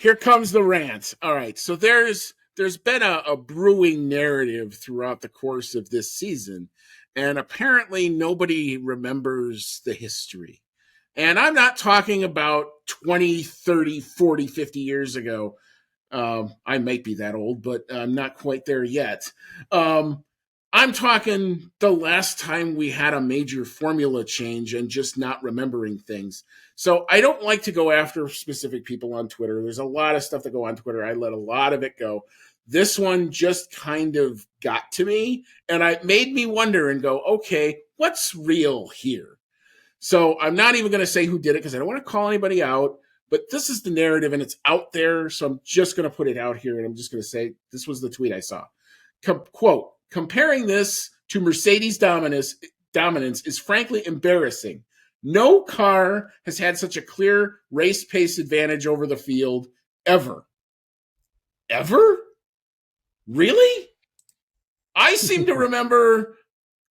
Here comes the rant. All right, so there's been a brewing narrative throughout the course of this season, and apparently nobody remembers the history. And I'm not talking about 20, 30, 40, 50 years ago. I might be that old, but I'm not quite there yet. Um, I'm talking the last time we had a major formula change and just not remembering things. So I don't like to go after specific people on Twitter. There's a lot of stuff that go on Twitter. I let a lot of it go. This one just kind of got to me and it made me wonder and go, okay, what's real here? So I'm not even going to say who did it because I don't want to call anybody out. But this is the narrative and it's out there. So I'm just going to put it out here and I'm just going to say this was the tweet I saw. Quote, comparing this to Mercedes dominance is frankly embarrassing. No car has had such a clear race pace advantage over the field ever. Ever? Really? I seem to remember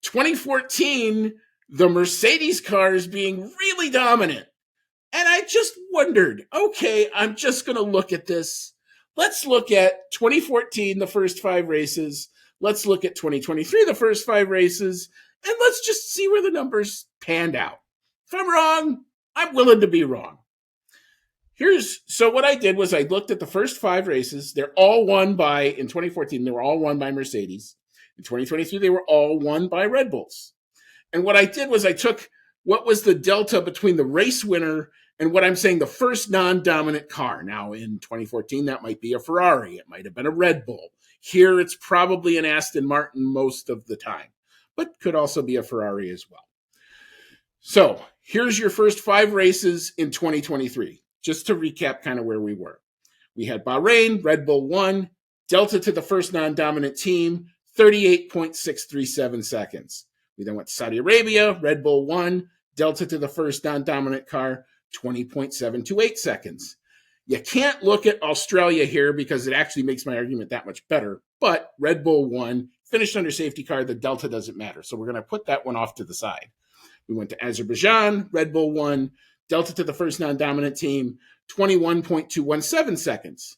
2014, the Mercedes cars being really dominant. And I just wondered, okay, I'm just going to look at this. Let's look at 2014, the first 5 races. Let's look at 2023, the first 5 races. And let's just see where the numbers panned out. If I'm wrong, I'm willing to be wrong. So what I did was I looked at the first 5 races. They're all won in 2014, they were all won by Mercedes. In 2023, they were all won by Red Bulls. And what I did was I took what was the delta between the race winner and what I'm saying the first non-dominant car. Now, in 2014, that might be a Ferrari. It might have been a Red Bull. Here, it's probably an Aston Martin most of the time, but could also be a Ferrari as well. So here's your first 5 races in 2023, just to recap kind of where we were. We had Bahrain, Red Bull won, delta to the first non-dominant team, 38.637 seconds. We then went to Saudi Arabia, Red Bull won, delta to the first non-dominant car, 20.728 seconds. You can't look at Australia here because it actually makes my argument that much better, but Red Bull won, finished under safety car, the delta doesn't matter. So we're going to put that one off to the side. We went to Azerbaijan, Red Bull won, delta to the first non-dominant team, 21.217 seconds.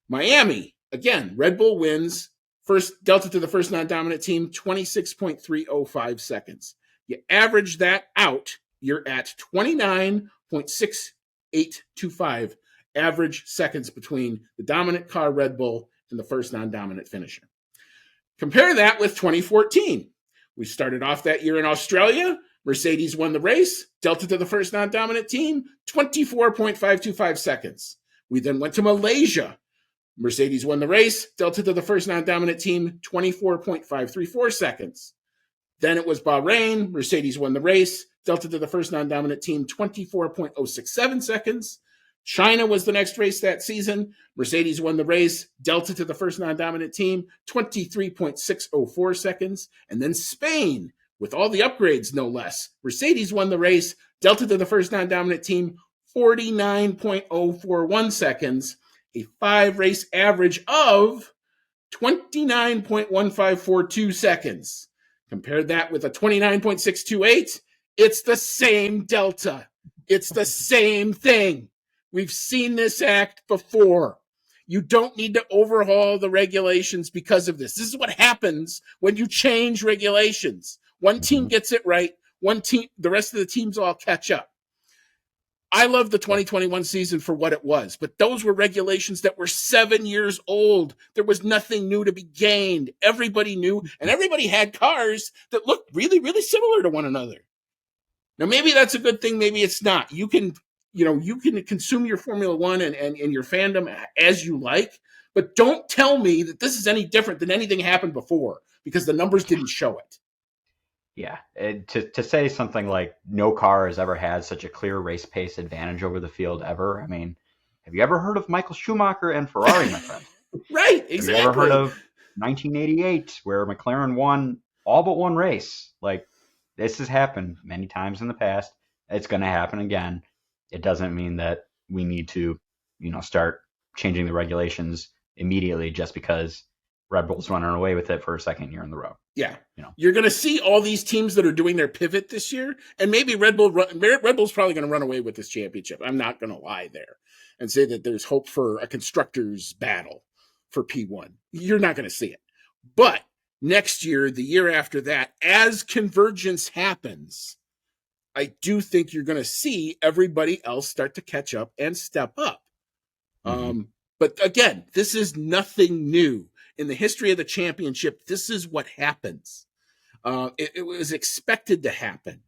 Miami, again, Red Bull wins, first delta to the first non-dominant team, 26.305 seconds. You average that out, you're at 29.6825 average seconds between the dominant car Red Bull and the first non-dominant finisher. Compare that with 2014. We started off that year in Australia. Mercedes won the race, delta to the first non-dominant team, 24.525 seconds. We then went to Malaysia. Mercedes won the race, delta to the first non-dominant team, 24.534 seconds. Then it was Bahrain. Mercedes won the race, delta to the first non-dominant team, 24.067 seconds. China was the next race that season. Mercedes won the race, delta to the first non-dominant team, 23.604 seconds. And then Spain, with all the upgrades, no less. Mercedes won the race, delta to the first non-dominant team, 49.041 seconds. A 5-race average of 29.1542 seconds. Compare that with a 29.628. It's the same delta. It's the same thing. We've seen this act before. You don't need to overhaul the regulations because of this. This is what happens when you change regulations. One team gets it right. The rest of the teams all catch up. I love the 2021 season for what it was, but those were regulations that were 7 years old. There was nothing new to be gained. Everybody knew, and everybody had cars that looked really, really similar to one another. Now, maybe that's a good thing. Maybe it's not. You can consume your Formula One and your fandom as you like, but don't tell me that this is any different than anything happened before because the numbers didn't show it. Yeah, to say something like no car has ever had such a clear race pace advantage over the field ever. I mean, have you ever heard of Michael Schumacher and Ferrari, my friend? Right, exactly. Have you ever heard of 1988 where McLaren won all but one race? Like, this has happened many times in the past. It's going to happen again. It doesn't mean that we need to, start changing the regulations immediately just because Red Bull's running away with it for a second year in the row. Yeah. You're going to see all these teams that are doing their pivot this year, and maybe Red Bull's probably going to run away with this championship. I'm not going to lie there. and say that there's hope for a constructors battle for P1. You're not going to see it. But next year, the year after that, as convergence happens, I do think you're going to see everybody else start to catch up and step up. But again, this is nothing new. In the history of the championship, this is what happens. It was expected to happen.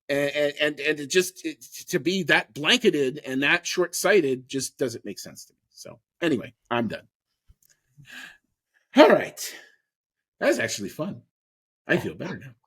And to be that blanketed and that short-sighted just doesn't make sense to me. So anyway, I'm done. All right. That was actually fun. I feel better now.